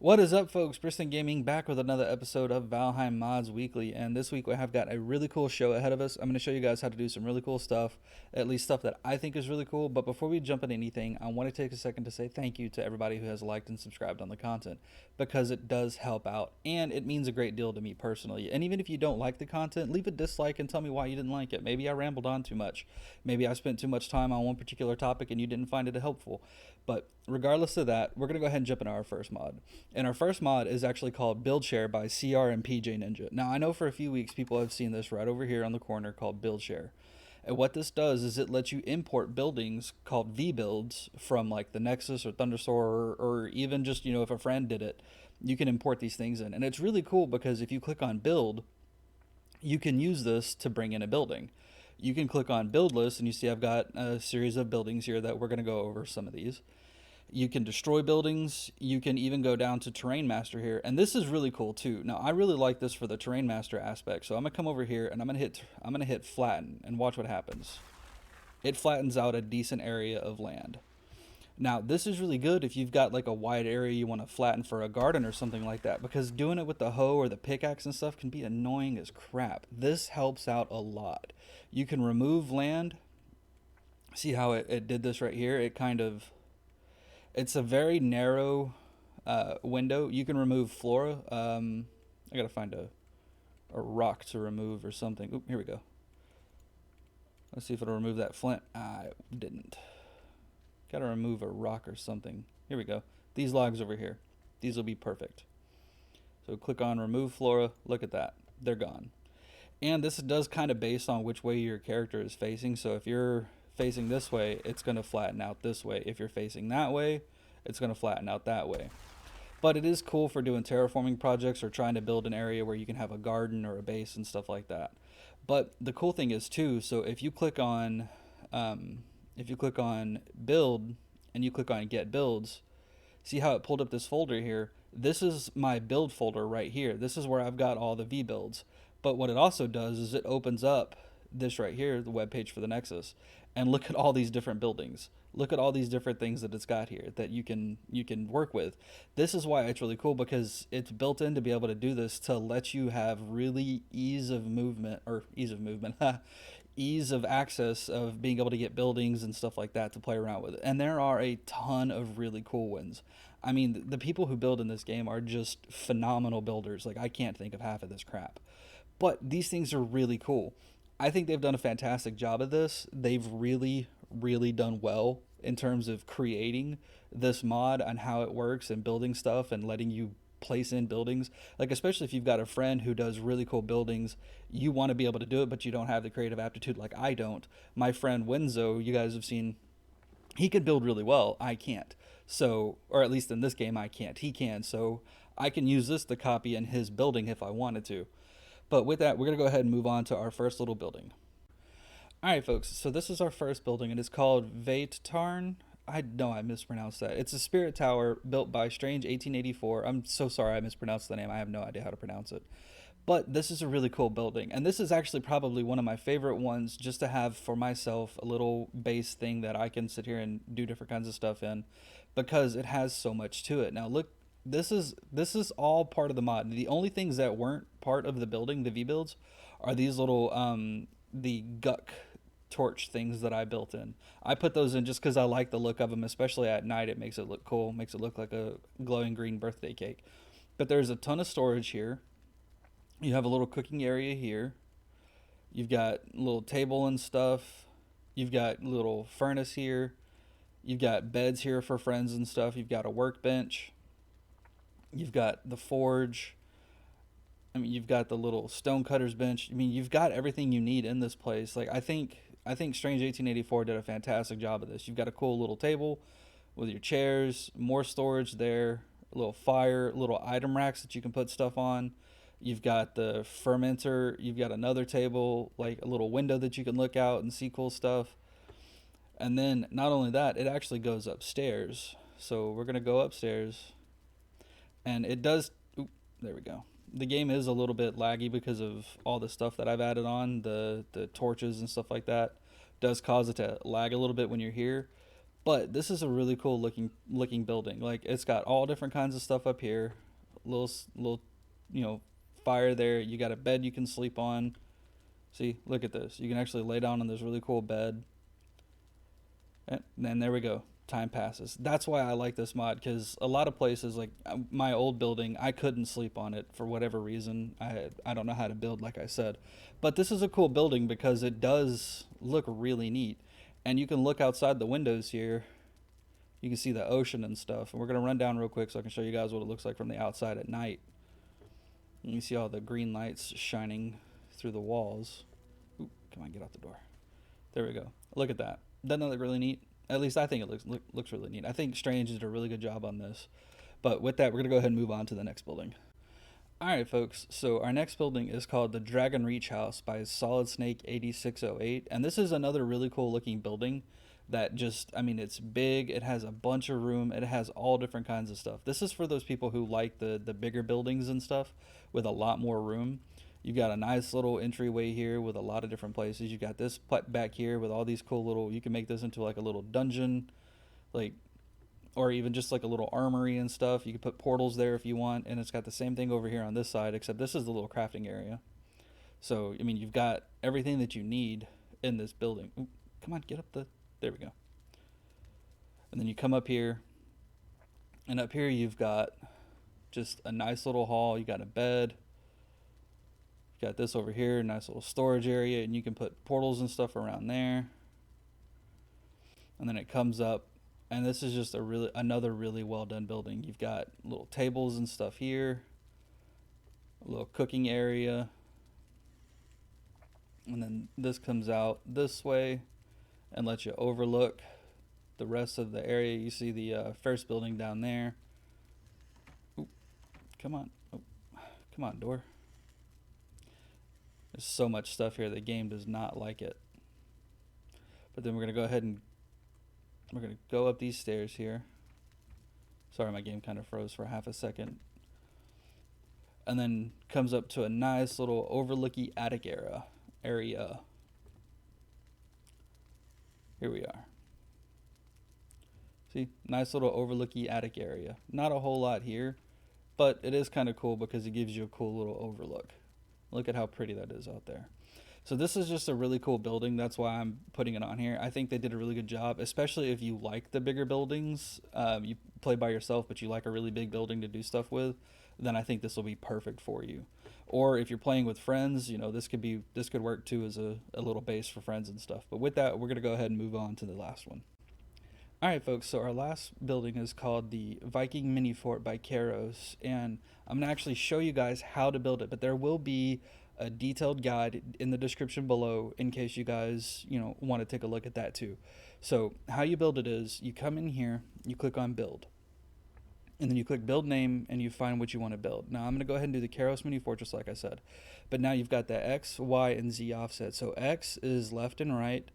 What is up, folks? Briston Gaming back with another episode of Valheim Mods Weekly, and this week we have got a really cool show ahead of us. I'm going to show you guys how to do some really cool stuff, at least stuff that I think is really cool. But before we jump into anything, I want to take a second to say thank you to everybody who has liked and subscribed on the content, because it does help out, and it means a great deal to me personally. And even if you don't like the content, leave a dislike and tell me why you didn't like it. Maybe I rambled on too much. Maybe I spent too much time on one particular topic and you didn't find it helpful. But regardless of that, we're going to go ahead and jump into our first mod. And our first mod is actually called BuildShare by CR and PJ Ninja. Now, I know for a few weeks people have seen this right over here on the corner called BuildShare. And what this does is it lets you import buildings called V-builds from like the Nexus or Thunderstore or even just, if a friend did it, you can import these things in. And it's really cool because if you click on build, you can use this to bring in a building. You can click on build list and you see I've got a series of buildings here that we're going to go over some of these. You can destroy buildings. You can even go down to terrain master here, and this is really cool too. Now I really like this for the terrain master aspect. So I'm gonna come over here and I'm gonna hit flatten and watch what happens. It flattens out a decent area of land. Now this is really good if you've got like a wide area you want to flatten for a garden or something like that, because doing it with the hoe or the pickaxe and stuff can be annoying as crap. This helps out a lot. You can remove land. See how it did this right here? It's a very narrow window. You can remove flora. I gotta find a rock to remove or something. Oop, here we go. Let's see if it'll remove that flint. I didn't. Gotta remove a rock or something. Here we go. These logs over here. These will be perfect. So click on remove flora. Look at that. They're gone. And this does kind of based on which way your character is facing. So if you're facing this way, it's going to flatten out this way. If you're facing that way, it's going to flatten out that way. But it is cool for doing terraforming projects or trying to build an area where you can have a garden or a base and stuff like that. But the cool thing is too, so if you click on build and you click on get builds, see how it pulled up this folder here? This is my build folder right here. This is where I've got all the V builds. But what it also does is it opens up this right here, the web page for the Nexus, and look at all these different buildings. Look at all these different things that it's got here that you can work with. This is why it's really cool, because it's built in to be able to do this, to let you have really ease of movement, ease of access of being able to get buildings and stuff like that to play around with. And there are a ton of really cool ones. I mean, the people who build in this game are just phenomenal builders. Like, I can't think of half of this crap. But these things are really cool. I think they've done a fantastic job of this. They've really, really done well in terms of creating this mod and how it works and building stuff and letting you place in buildings. Like, especially if you've got a friend who does really cool buildings, you want to be able to do it, but you don't have the creative aptitude like I don't. My friend Wenzo, you guys have seen, he can build really well. I can't. So, or at least in this game, I can't. He can. So I can use this to copy in his building if I wanted to. But with that, we're going to go ahead and move on to our first little building. All right, folks. So this is our first building, and it's called Vatetarn. I know I mispronounced that. It's a spirit tower built by Strange 1884. I'm so sorry I mispronounced the name. I have no idea how to pronounce it. But this is a really cool building. And this is actually probably one of my favorite ones, just to have for myself a little base thing that I can sit here and do different kinds of stuff in, because it has so much to it. Now look, this is all part of the mod. The only things that weren't part of the building, the V builds, are these little the guck torch things that I built in. I put those in just because I like the look of them, especially at night. It makes it look cool, makes it look like a glowing green birthday cake. But there's a ton of storage here. You have a little cooking area here. You've got a little table and stuff. You've got a little furnace here. You've got beds here for friends and stuff. You've got a workbench. You've got the forge. I mean, you've got the little stonecutter's bench. I mean, you've got everything you need in this place. Like, I think Strange 1884 did a fantastic job of this. You've got a cool little table with your chairs, more storage there, a little fire, little item racks that you can put stuff on. You've got the fermenter. You've got another table, like a little window that you can look out and see cool stuff. And then not only that, it actually goes upstairs. So we're gonna go upstairs, and it does. Oop, there we go. The game is a little bit laggy because of all the stuff that I've added on, the torches and stuff like that. Does cause it to lag a little bit when you're here, But this is a really cool looking building. Like it's got all different kinds of stuff up here. Little you know, fire there. You got a bed you can sleep on. See, look at this. You can actually lay down on this really cool bed. And then there we go. Time passes. That's why I like this mod, because a lot of places, like my old building, I couldn't sleep on it for whatever reason. I don't know how to build, like I said. But this is a cool building because it does look really neat. And you can look outside the windows here. You can see the ocean and stuff. And we're going to run down real quick so I can show you guys what it looks like from the outside at night. And you see all the green lights shining through the walls. Ooh, come on, get out the door. There we go. Look at that. Doesn't that look really neat? At least I think it looks really neat. I think Strange did a really good job on this. But with that, we're going to go ahead and move on to the next building. Alright, folks. So our next building is called the Dragon Reach House by Solid Snake 8608. And this is another really cool looking building that just, I mean, it's big. It has a bunch of room. It has all different kinds of stuff. This is for those people who like the bigger buildings and stuff with a lot more room. You've got a nice little entryway here with a lot of different places. You got this back here with all these cool little, you can make this into like a little dungeon, like, or even just like a little armory and stuff. You can put portals there if you want, and it's got the same thing over here on this side, except this is the little crafting area. So, I mean, you've got everything that you need in this building. Ooh, come on, get up there we go. And then you come up here, and up here you've got just a nice little hall. You got a bed. Got this over here, nice little storage area, and you can put portals and stuff around there. And then it comes up, and this is just another really well done building. You've got little tables and stuff here, a little cooking area, and then this comes out this way and lets you overlook the rest of the area. You see the first building down there. Ooh, come on, oh, come on, door. There's so much stuff here. The game does not like it. But then we're going to go ahead and we're going to go up these stairs here. Sorry, my game kind of froze for half a second. And then comes up to a nice little overlooky attic area. Here we are. See, nice little overlooky attic area. Not a whole lot here, but it is kind of cool because it gives you a cool little overlook. Look at how pretty that is out there. So this is just a really cool building. That's why I'm putting it on here. I think they did a really good job, especially if you like the bigger buildings. You play by yourself, but you like a really big building to do stuff with, then I think this will be perfect for you. Or if you're playing with friends, you know, this could work too as a little base for friends and stuff. But with that, we're going to go ahead and move on to the last one. Alright folks, so our last building is called the Viking Mini Fort by Karos, and I'm going to actually show you guys how to build it, but there will be a detailed guide in the description below in case you guys, you know, want to take a look at that too. So how you build it is, you come in here, you click on build, and then you click build name and you find what you want to build. Now I'm going to go ahead and do the Karos Mini Fortress like I said, but now you've got the X, Y, and Z offset. So X is left and right,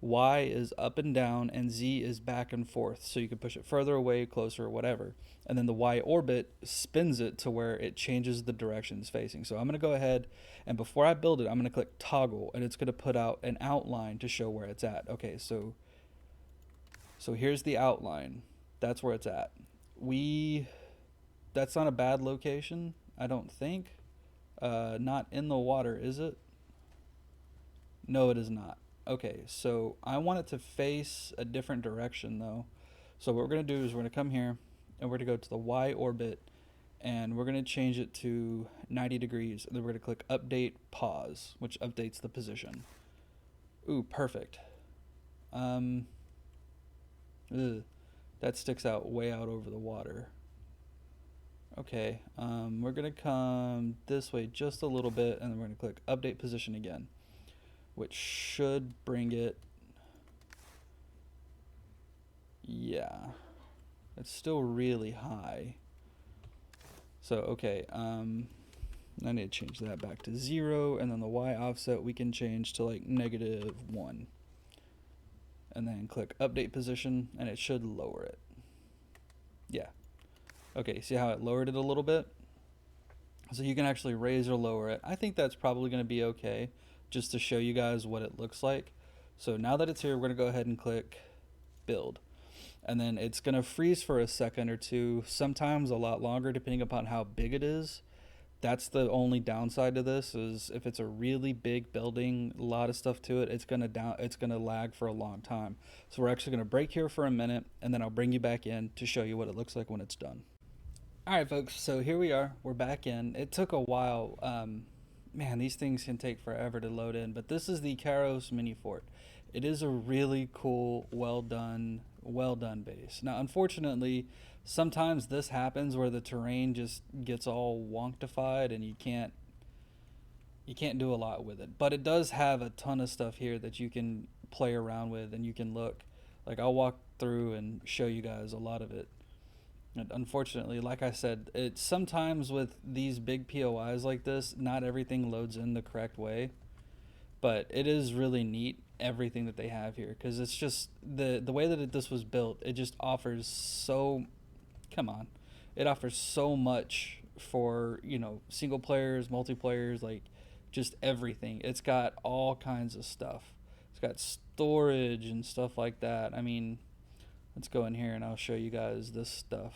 Y is up and down, and Z is back and forth. So you can push it further away, closer, whatever. And then the Y orbit spins it to where it changes the direction it's facing. So I'm going to go ahead, and before I build it, I'm going to click toggle, and it's going to put out an outline to show where it's at. Okay, so here's the outline. That's where it's at. That's not a bad location, I don't think. Not in the water, is it? No, it is not. Okay, so I want it to face a different direction though. So what we're going to do is we're going to come here and we're going to go to the Y orbit and we're going to change it to 90 degrees. And then we're going to click update pause, which updates the position. Ooh, perfect. That sticks out way out over the water. Okay, we're going to come this way just a little bit and then we're going to click update position again, which should bring it, yeah, it's still really high. So, okay, I need to change that back to 0, and then the Y offset we can change to like -1. And then click update position, and it should lower it. Yeah. Okay, see how it lowered it a little bit? So you can actually raise or lower it. I think that's probably going to be okay, just to show you guys what it looks like. So now that it's here, we're going to go ahead and click build. and then it's going to freeze for a second or two, sometimes a lot longer depending upon how big it is. That's the only downside to this, is if it's a really big building, a lot of stuff to it, it's going to lag for a long time. So we're actually going to break here for a minute, and then I'll bring you back in to show you what it looks like when it's done. All right, folks, so here we are. We're back in. It took a while. Man, these things can take forever to load in, but this is the Karos mini fort. It is a really cool, well done base. Now, unfortunately, sometimes this happens where the terrain just gets all wonktified and you can't do a lot with it. But it does have a ton of stuff here that you can play around with, and you can look. Like, I'll walk through and show you guys a lot of it. And unfortunately, like I said, it's sometimes with these big POIs like this, not everything loads in the correct way. But it is really neat, everything that they have here, because it's just the way that this was built. It just offers so, come on, it offers so much for, single players, multiplayers, like just everything. It's got all kinds of stuff. It's got storage and stuff like that. I mean, let's go in here and I'll show you guys this stuff.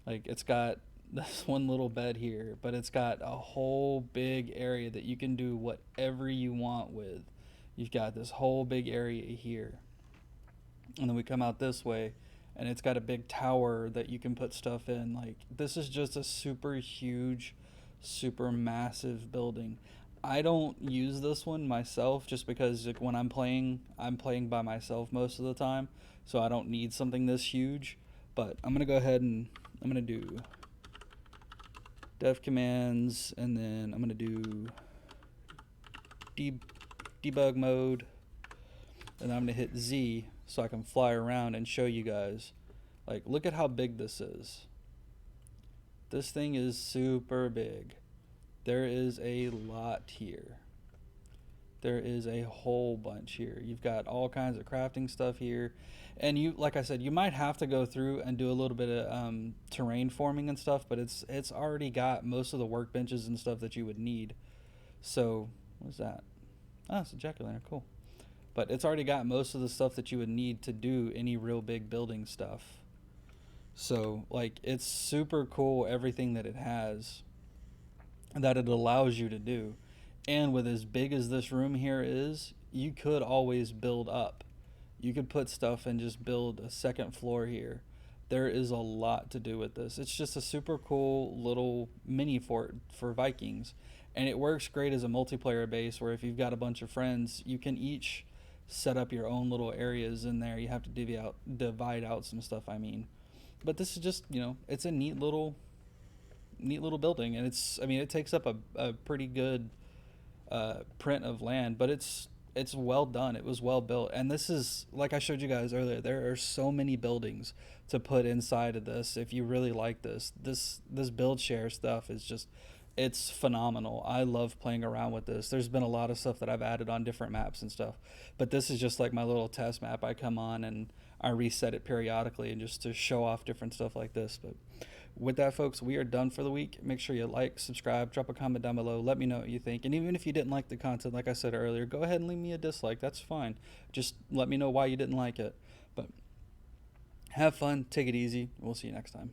Like, it's got this one little bed here, but it's got a whole big area that you can do whatever you want with. You've got this whole big area here. And then we come out this way, and it's got a big tower that you can put stuff in. Like, this is just a super huge, super massive building. I don't use this one myself just because, like, when I'm playing by myself most of the time, so I don't need something this huge. But I'm gonna go ahead and I'm gonna do dev commands, and then I'm gonna do debug mode, and I'm gonna hit Z so I can fly around and show you guys. Like, look at how big this is. This thing is super big. There is a lot here. There is a whole bunch here. You've got all kinds of crafting stuff here. And you, like I said, you might have to go through and do a little bit of terrain forming and stuff, but it's already got most of the workbenches and stuff that you would need. So, what's that? Oh, it's a jack-o'-lantern, cool. But it's already got most of the stuff that you would need to do any real big building stuff. So, like, it's super cool, everything that it has, that it allows you to do. And with as big as this room here is, you could always build up. You could put stuff and just build a second floor here. There is a lot to do with this. It's just a super cool little mini fort for Vikings. And it works great as a multiplayer base where if you've got a bunch of friends, you can each set up your own little areas in there. You have to divide out some stuff, I mean. But this is just, it's a neat little building, and it takes up a pretty good print of land, but it's well done. It was well built, and this is, like I showed you guys earlier, there are so many buildings to put inside of this. If you really like this BuildShare stuff is just, it's phenomenal. I love playing around with this. There's been a lot of stuff that I've added on different maps and stuff, but this is just like my little test map. I come on and I reset it periodically and just to show off different stuff like this. But with that, folks, we are done for the week. Make sure you like, subscribe, drop a comment down below. Let me know what you think. And even if you didn't like the content, like I said earlier, go ahead and leave me a dislike. That's fine. Just let me know why you didn't like it. But have fun. Take it easy. We'll see you next time.